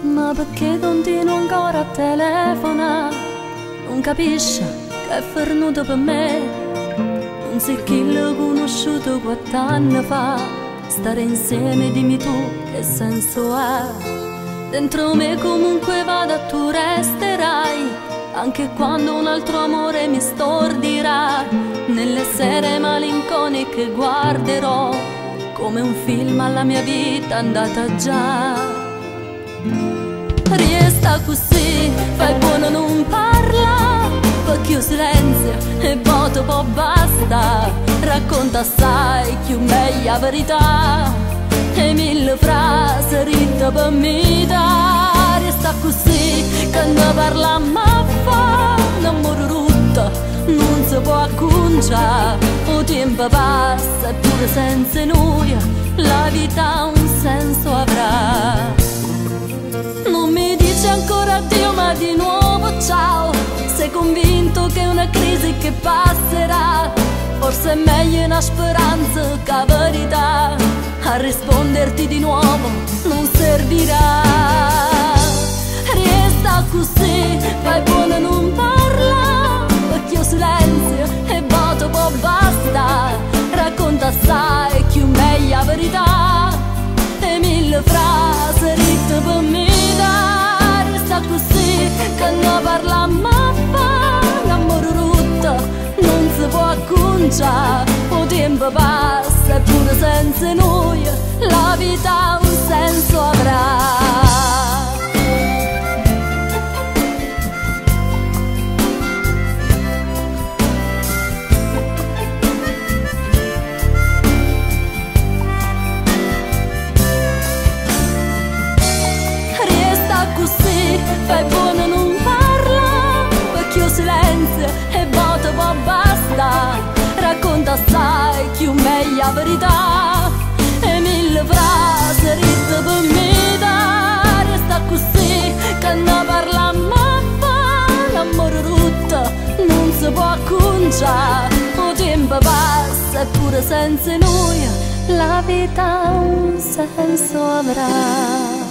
Ma perché continuo ancora a telefonare? Non capisci che è venuto per me? Non sei chi l'ho conosciuto 4 anni fa. Stare insieme, dimmi tu che senso ha? Dentro me comunque vada tu resterai, anche quando un altro amore mi stordirà. Nelle sere malinconiche guarderò come un film alla mia vita andata già. Resta così, fai buono non parla, perché io silenzio e voto poi basta. Racconta assai più meglio la verità e 1000 frasi ritte per me da. Resta così, che ne parla ma fa un amore rotto, non si può acconciare. Il tempo passa e pure senza noi la vita un senso avrà. Non mi dici ancora addio ma di nuovo ciao. Sei convinto che è una crisi che passerà? Forse è meglio una speranza che la verità. A risponderti di nuovo non servirà. Resta così, fai buono non parla, perché io silenzio e voto poi basta. Racconta assai più meglio la verità e 1000 frasi ritte per me da. Resta così, che ne parla ma fa un amore rotto, non si può acconciare. Il tempo passa e pure senza noi la vita un senso avrà. Fai buono non parla, perché io silenzio e voto poi basta. Racconta assai più meglio la verità e 1000 frasi ritte per me da. Resta così, che ne parla ma fa un amore rotto, non si può acconciare. Il tempo passa e pure senza noi la vita un senso avrà.